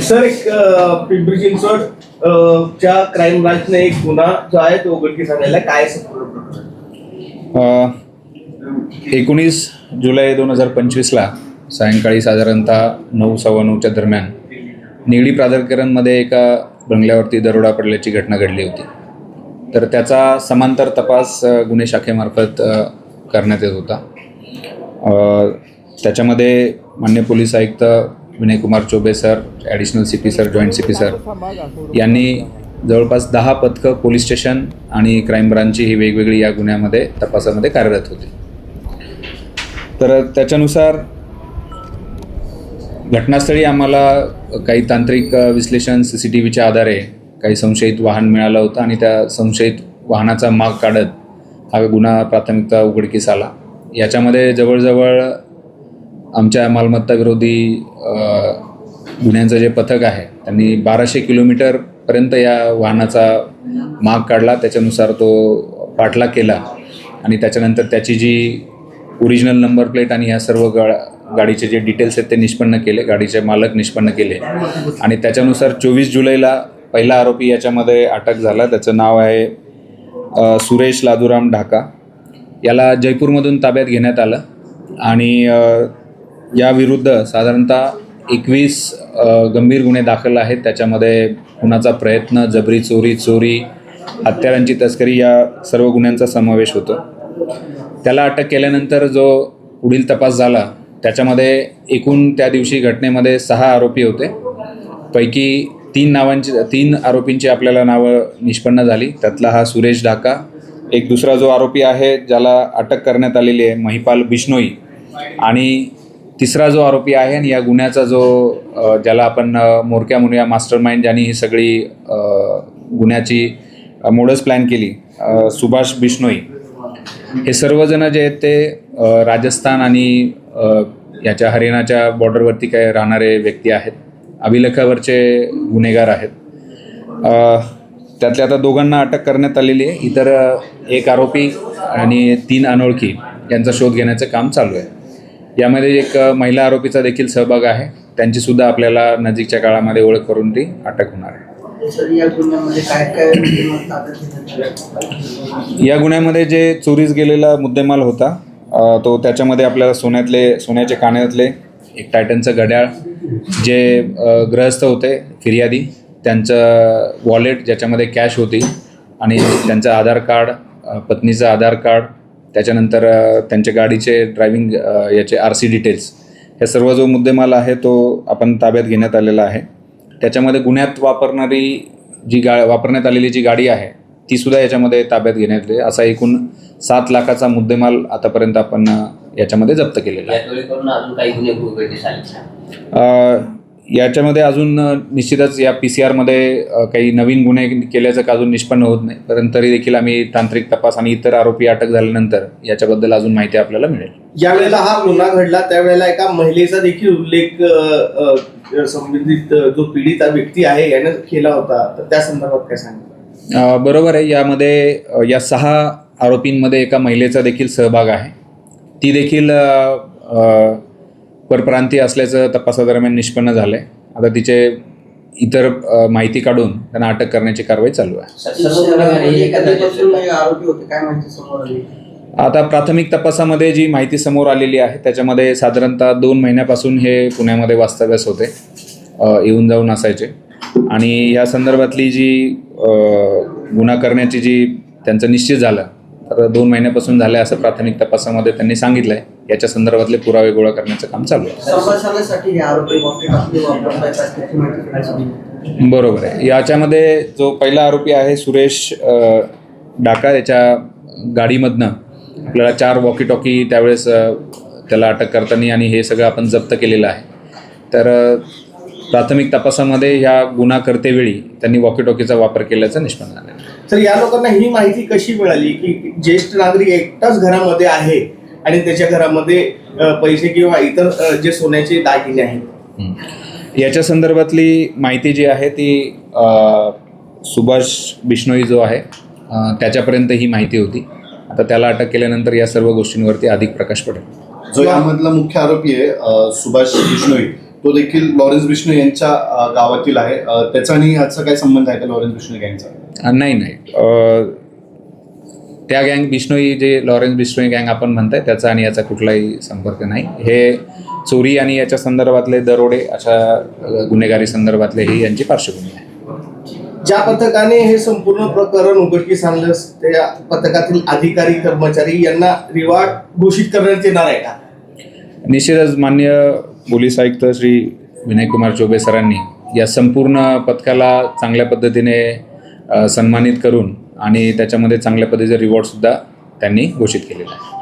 Sir, एक पिंपरी चिंचवड च्या crime ब्रांचने एक गुन्हा जो आहे तो उघडकीस आणलेला आहे. काय संपूर्ण 19 जुलै 2025ला सायंकाळी साधारणतः 9:15च्या दरम्यान निगडी प्राधिकरणमध्ये एका बंगल्यावरती दरोडा पडल्याची घटना घडली होती. तर त्याचा समांतर तपास गुन्हे शाखेमार्फत करण्यात येत होता. त्याच्यामध्ये माननीय पोलीस आयुक्त Vinay Kumar Choubey sir, additional CP sir, joint CP sir यांनी जवळपास 10 पथकं पोलीस स्टेशन आणि क्राईम ब्रांचची ही वेगवेगळी या गुन्ह्यामध्ये तपासामध्ये कार्यरत होती. तर त्याच्यानुसार घटनास्थळी आम्हाला काही तांत्रिक विश्लेषण CCTVच्या आधारे काही संशयित वाहन मिळालं होतं आणि त्या संशयित वाहनाचा माग काढत हा गुन्हा प्राथमिकता उघडकीस आला. याच्यामध्ये जवळजवळ आमच्या मालमत्ता विरोधी गुन्ह्यांचं जे पथक आहे त्यांनी 1200 किलोमीटरपर्यंत या वाहनाचा माग काढला. त्याच्यानुसार तो पाठलाग केला आणि त्याच्यानंतर त्याची जी ओरिजिनल नंबर प्लेट आणि ह्या सर्व गाडीचे जे डिटेल्स आहेत ते निष्पन्न केले, गाडीचे मालक निष्पन्न केले आणि त्याच्यानुसार 24 जुलैला पहिला आरोपी याच्यामध्ये अटक झाला. त्याचं नाव आहे सुरेश लादूराम ढाका. याला जयपूरमधून ताब्यात घेण्यात आलं आणि याविरुद्ध साधारणतः 21 गंभीर गुन्हे दाखल आहेत. त्याच्यामध्ये खुनाचा प्रयत्न, जबरी चोरी, हत्यारांची तस्करी या सर्व गुन्ह्यांचा समावेश होतो. त्याला अटक केल्यानंतर जो पुढील तपास झाला त्याच्यामध्ये एकूण त्या दिवशी घटनेमध्ये 6 आरोपी होते. पैकी 3 आरोपींची आपल्याला नावं निष्पन्न झाली. त्यातला हा सुरेश ढाका. एक दुसरा जो आरोपी आहे ज्याला अटक करण्यात आलेली आहे महिपाल बिश्नोई आणि तिसरा जो आरोपी आहे आणि या गुन्ह्याचा जो ज्याला आपण मोरक्या मुनिया मास्टर माइंड ज्यांनी ही सगळी गुन्ह्याची मोडस प्लॅन केली, सुभाष बिश्नोई. हे सर्वजण जे आहेत ते राजस्थान आणि याच्या हरियाणाच्या बॉर्डरवरती काय राहणारे व्यक्ती आहेत. अभिलेखावरचे गुन्हेगार आहेत. त्यातल्या आता 2 अटक करण्यात आलेली आहे. इतर 1 आरोपी आणि 3 अनोळखी यांचा शोध घेण्याचं काम चालू आहे. यामध्ये एक महिला आरोपीचा देखील सहभाग आहे. त्यांचीसुद्धा आपल्याला नजीकच्या काळामध्ये ओळख करून ती अटक होणार आहे. या गुन्ह्यामध्ये जे चोरीस गेलेला मुद्देमाल होता तो त्याच्यामध्ये आपल्याला सोन्याचे कानातले, एक टायटनचं घड्याळ, जे गृहस्थ होते फिर्यादी त्यांचं वॉलेट ज्याच्यामध्ये कॅश होती आणि त्यांचं आधार कार्ड, पत्नीचं आधार कार्ड, त्याच्यानंतर त्यांच्या गाडीचे ड्रायव्हिंग याचे RC डिटेल्स, हे सर्व जो मुद्देमाल आहे तो आपण ताब्यात घेण्यात आलेला आहे. त्याच्यामध्ये गुन्ह्यात वापरण्यात आलेली जी गाडी आहे तीसुद्धा याच्यामध्ये ताब्यात घेण्यात आली. असा एकूण 7 लाखाचा मुद्देमाल आतापर्यंत आपण याच्यामध्ये जप्त केलेला आहे. याच्यामध्ये अजून निश्चितच या PCR काही नवीन गुन्हे केल्याचं अजून निष्पन्न होत नाही, परंतु तरी देखील आम्ही तांत्रिक तपास आणि इतर आरोपी अटक झाल्यानंतर याच्याबद्दल अजून माहिती आपल्याला मिळेल. ज्यावेळेला हा गुन्हा घडला त्यावेळेला एका महिलेचा देखील उल्लेख संबंधित जो पीडित व्यक्ती आहे याने केला होता, तर त्या संदर्भात काय सांगितलं? बरोबर आहे. यामध्ये या 6 आरोपींमध्ये एका महिलेचा देखील सहभाग आहे. ती देखील परप्रांतीय असल्याचं तपासादरम्यान निष्पन्न झालं आहे. आता तिचे इतर माहिती काढून त्यांना अटक करण्याची कारवाई चालू आहे. आता प्राथमिक तपासामध्ये जी माहिती समोर आलेली आहे त्याच्यामध्ये साधारणतः 2 महिन्यापासून हे पुण्यामध्ये वास्तव्यास होते, येऊन जाऊन असायचे आणि या संदर्भातली जी गुन्हा करण्याची जी त्यांचं निश्चित झालं तर 2 महिन्यापासून झालं असं प्राथमिक तपासामध्ये त्यांनी सांगितलं आहे. याच्या संदर्भातले पुरावे गोळा करण्याचं काम चालू आहे. बरोबर आहे. याच्यामध्ये जो पहिला आरोपी आहे सुरेश ढाका, याच्या गाडीमधनं आपल्याला 4 वॉकी टॉकी त्यावेळेस त्याला अटक करताना आणि हे सगळं आपण जप्त केलेलं आहे. तर प्राथमिक तपासामध्ये ह्या गुन्हा करतेवेळी त्यांनी वॉकी टॉकीचा वापर केल्याचं निष्पन्न झालं. तर या लोकांना ही माहिती कशी मिळाली की ज्येष्ठ नागरिक एकटाच घरामध्ये आहे आणि त्याच्या घरामध्ये पैसे किंवा इतर जे सोन्याचे दागिने आहेत? याच्या संदर्भातली माहिती जी आहे ती सुभाष बिश्नोई जो आहे त्याच्यापर्यंत ही माहिती होती. आता त्याला अटक केल्यानंतर या सर्व गोष्टींवरती अधिक प्रकाश पडेल. जो यामधला मुख्य आरोपी आहे सुभाष बिश्नोई, तो देखील लॉरेन्स बिश्नोई यांच्या गावातील आहे. त्याचा आणि याचा काय संबंध आहे का लॉरेन्स बिश्नोई गँगचा? नाही. त्या गँग बिश्नोई जे लॉरेन्स बिश्नोई गँग आपण म्हणताय त्याचा आणि याचा कुठलाही संपर्क नाही. हे चोरी आणि याच्या संदर्भातले दरोडे अशा गुन्हेगारी संदर्भातले ही यांची पार्श्वभूमी आहे. ज्या पथकाने हे संपूर्ण प्रकरण उघडकीस आणलं त्या पथकातील अधिकारी कर्मचारी यांना रिवॉर्ड घोषित करण्यात येणार आहे का? निश्चितच माननीय पोलीस आयुक्त श्री विनयकुमार चौबे सरांनी या संपूर्ण पथकाला चांगल्या पद्धतीने सन्मानित करून आणि त्याच्यामध्ये चांगल्या पद्धतीचे रिवॉर्डसुद्धा त्यांनी घोषित केलेला आहे.